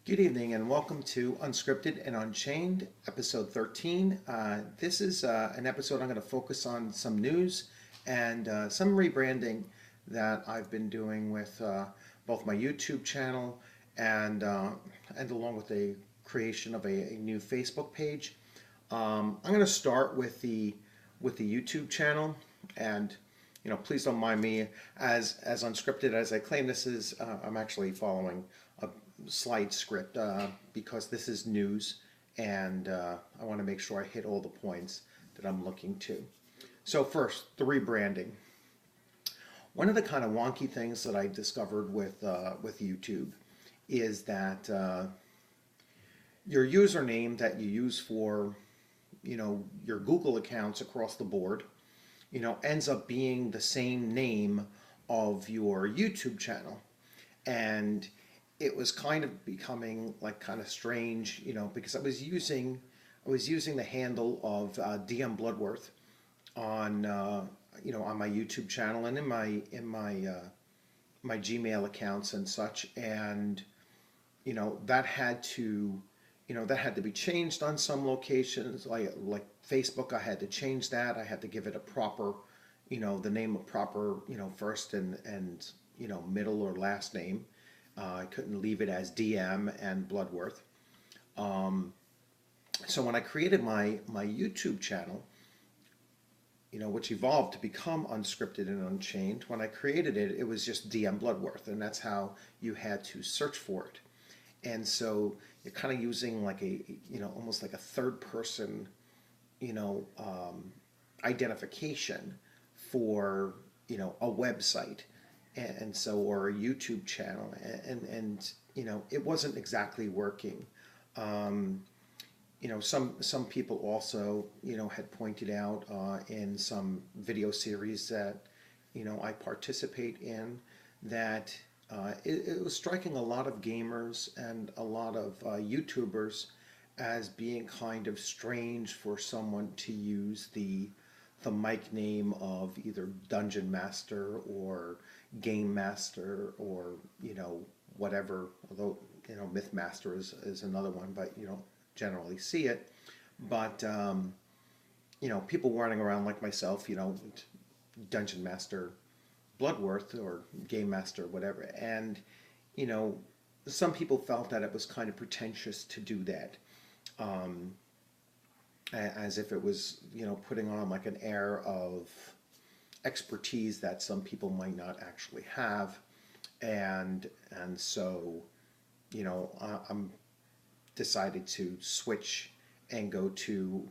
Good evening and welcome to Unscripted and Unchained, episode 13. This is an episode I'm going to focus on some news and some rebranding that I've been doing with both my YouTube channel and along with the creation of a new Facebook page. I'm going to start with the YouTube channel, and please don't mind me as unscripted as I claim this is. I'm actually following a slide script because this is news, and I want to make sure I hit all the points that I'm looking to. So first, the rebranding. One of the kind of wonky things that I discovered with YouTube is that your username that you use for your Google accounts across the board ends up being the same name of your YouTube channel. And it was kind of becoming like kind of strange, because I was using the handle of DM Bloodworth on on my YouTube channel and in my Gmail accounts and such, and that had to be changed on some locations, like Facebook. I had to change that. I had to give it a proper, the name of proper, first and middle or last name. I couldn't leave it as DM and Bloodworth. So when I created my YouTube channel, which evolved to become Unscripted and Unchained, when I created it, it was just DM Bloodworth, and that's how you had to search for it. And so you're kind of using like a, almost like a third person, identification for, a website. And so, or a YouTube channel, and it wasn't exactly working. Some people also had pointed out in some video series that I participate in that it was striking a lot of gamers and a lot of YouTubers as being kind of strange for someone to use the mic name of either Dungeon Master or Game Master or whatever. Although Myth Master is another one, but you don't generally see it. But people running around like myself, Dungeon Master Bloodworth or Game Master, whatever, and some people felt that it was kind of pretentious to do that. As if it was, putting on like an air of expertise that some people might not actually have, and so, I'm decided to switch and go to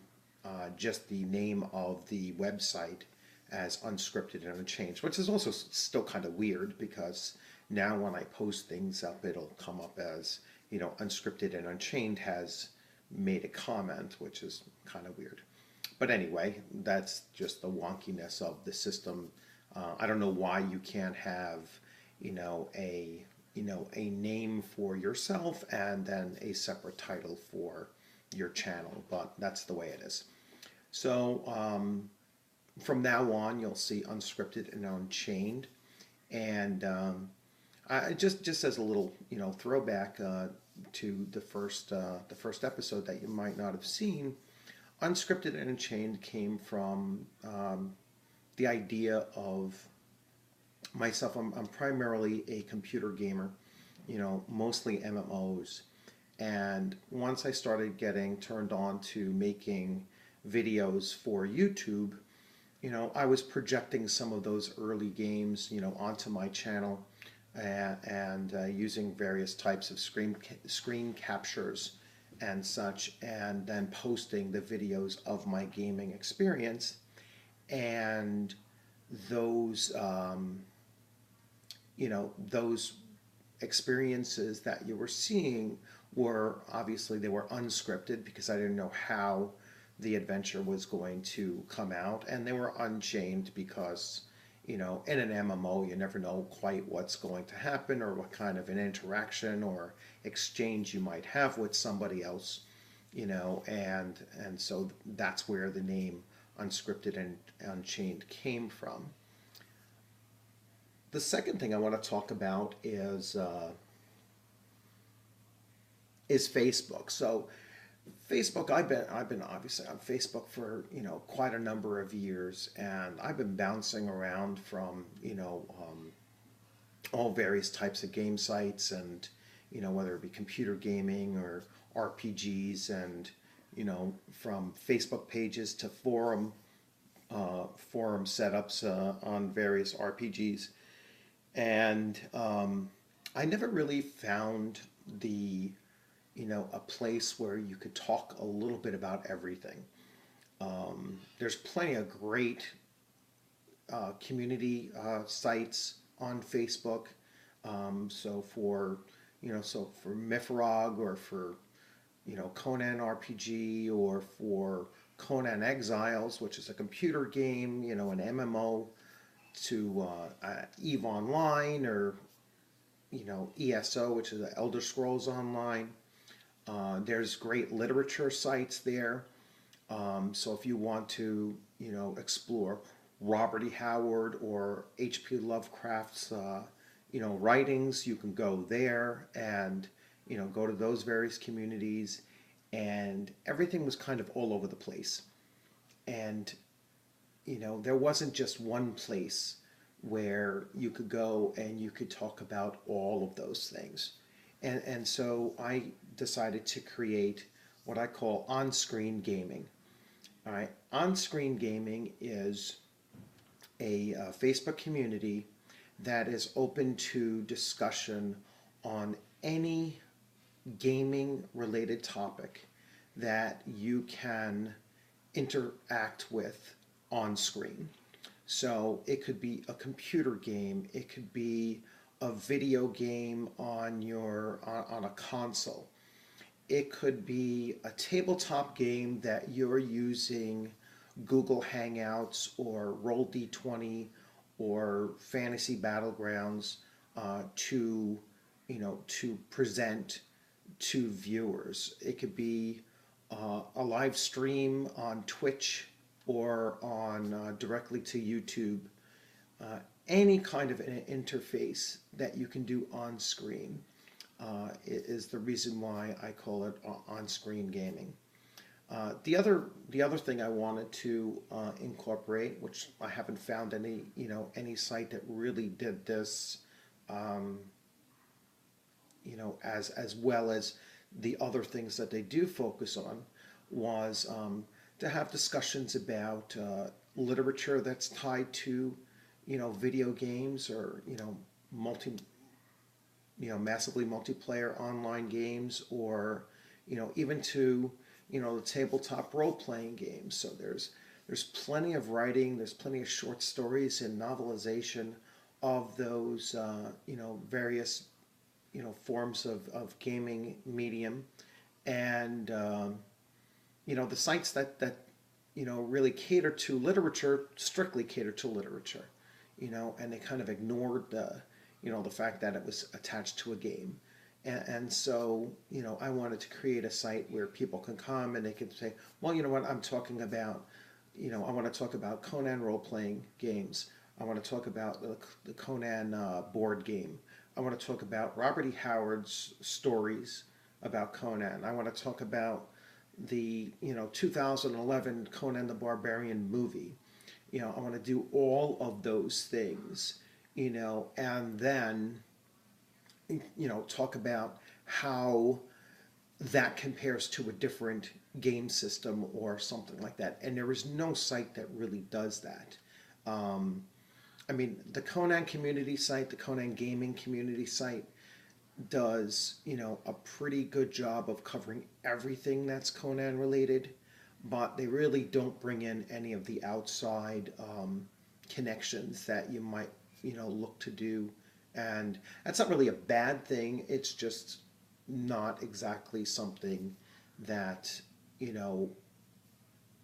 just the name of the website as Unscripted and Unchanged, which is also still kind of weird because now when I post things up, it'll come up as, Unscripted and Unchained has made a comment, which is kind of weird. But anyway, that's just the wonkiness of the system. I don't know why you can't have, a name for yourself and then a separate title for your channel, but that's the way it is. So from now on, you'll see Unscripted and Unchained, and I just as a little throwback to the first episode that you might not have seen. Unscripted and Unchained came from the idea of myself. I'm primarily a computer gamer, mostly MMOs. And once I started getting turned on to making videos for YouTube, I was projecting some of those early games, onto my channel, and using various types of screen captures and such, and then posting the videos of my gaming experience. And those those experiences that you were seeing were obviously, they were unscripted because I didn't know how the adventure was going to come out, and they were unchained because in an MMO you never know quite what's going to happen or what kind of an interaction or exchange you might have with somebody else, and so that's where the name Unscripted and Unchained came from. The second thing I want to talk about is is Facebook. So Facebook, I've been obviously on Facebook for quite a number of years, and I've been bouncing around from all various types of game sites, and whether it be computer gaming or RPGs, and from Facebook pages to forum setups on various RPGs, and I never really found the a place where you could talk a little bit about everything. There's plenty of great community sites on Facebook. So for Mifrog, or for Conan RPG, or for Conan Exiles, which is a computer game, an MMO, to Eve Online, or ESO, which is the Elder Scrolls Online. There's great literature sites there. So if you want to, explore Robert E. Howard or H.P. Lovecraft's, writings, you can go there and, go to those various communities. And everything was kind of all over the place. And, there wasn't just one place where you could go and you could talk about all of those things. And so I decided to create what I call OnScreen Gaming. All right, OnScreen Gaming is a Facebook community that is open to discussion on any gaming related topic that you can interact with on screen. So it could be a computer game, it could be a video game on a console. It could be a tabletop game that you're using Google Hangouts or Roll-D20 or Fantasy Battlegrounds to present to viewers. It could be a live stream on Twitch or on directly to YouTube. Any kind of an interface that you can do on screen is the reason why I call it on-screen gaming. The other thing I wanted to incorporate, which I haven't found any site that really did this, as well as the other things that they do focus on, was to have discussions about literature that's tied to video games, or massively multiplayer online games, or even to the tabletop role-playing games. So there's plenty of writing, there's plenty of short stories and novelization of those various forms of gaming medium, and the sites that really cater to literature strictly cater to literature, and they kind of ignored the fact that it was attached to a game. And so, I wanted to create a site where people can come and they can say, well, you know what, I'm talking about, I want to talk about Conan role-playing games. I want to talk about the Conan board game. I want to talk about Robert E. Howard's stories about Conan. I want to talk about the 2011 Conan the Barbarian movie. I want to do all of those things, and then talk about how that compares to a different game system or something like that. And there is no site that really does that. The Conan community site, the Conan gaming community site, does a pretty good job of covering everything that's Conan related, but they really don't bring in any of the outside connections that you might look to do. And that's not really a bad thing. It's just not exactly something that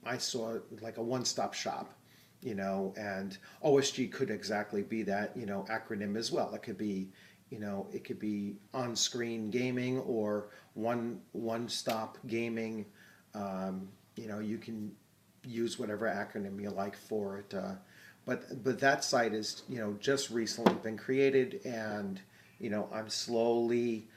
I saw like a one-stop shop. And OSG could exactly be that acronym as well. It could be on-screen gaming or one-stop gaming. You can use whatever acronym you like for it. But that site is just recently been created, and I'm slowly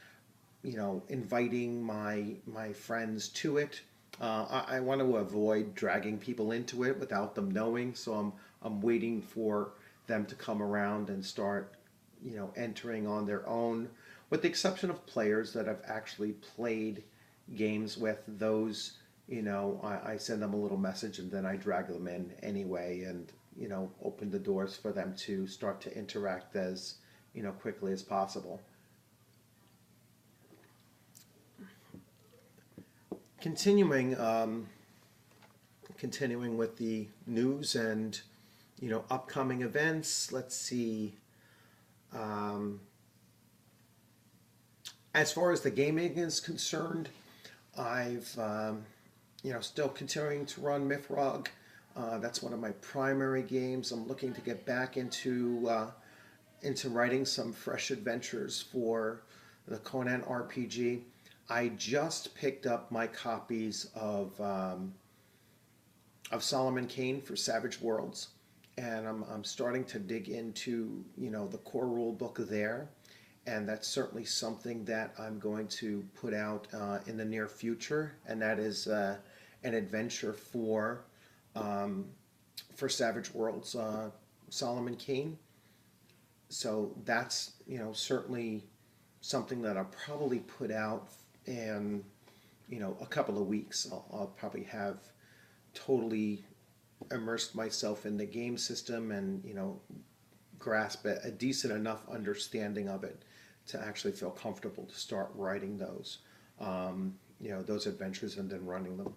inviting my friends to it. I want to avoid dragging people into it without them knowing, so I'm waiting for them to come around and start, entering on their own, with the exception of players that I've actually played games with. Those, I send them a little message and then I drag them in anyway, and open the doors for them to start to interact as quickly as possible. Continuing, continuing with the news and upcoming events. Let's see. Um, as far as the gaming is concerned, I've still continuing to run Mythrog. That's one of my primary games. I'm looking to get back into writing some fresh adventures for the Conan RPG. I just picked up my copies of Solomon Kane for Savage Worlds, and I'm starting to dig into the core rule book there, and that's certainly something that I'm going to put out in the near future, and that is an adventure for Savage Worlds, Solomon Kane. So that's certainly something that I'll probably put out in a couple of weeks. I'll probably have totally immersed myself in the game system and grasp a decent enough understanding of it to actually feel comfortable to start writing those adventures and then running them.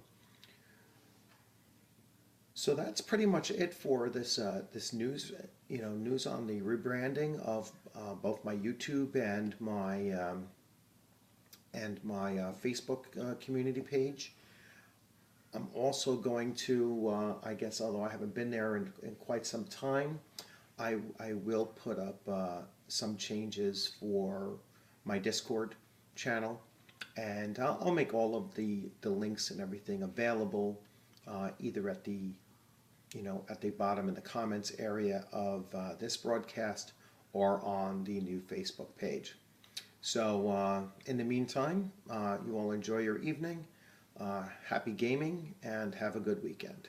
So that's pretty much it for this news. News on the rebranding of both my YouTube and my Facebook community page. I'm also going to, I guess, although I haven't been there in quite some time, I will put up some changes for my Discord channel, and I'll make all of the links and everything available either at the bottom in the comments area of this broadcast or on the new Facebook page. So in the meantime, you all enjoy your evening. Happy gaming and have a good weekend.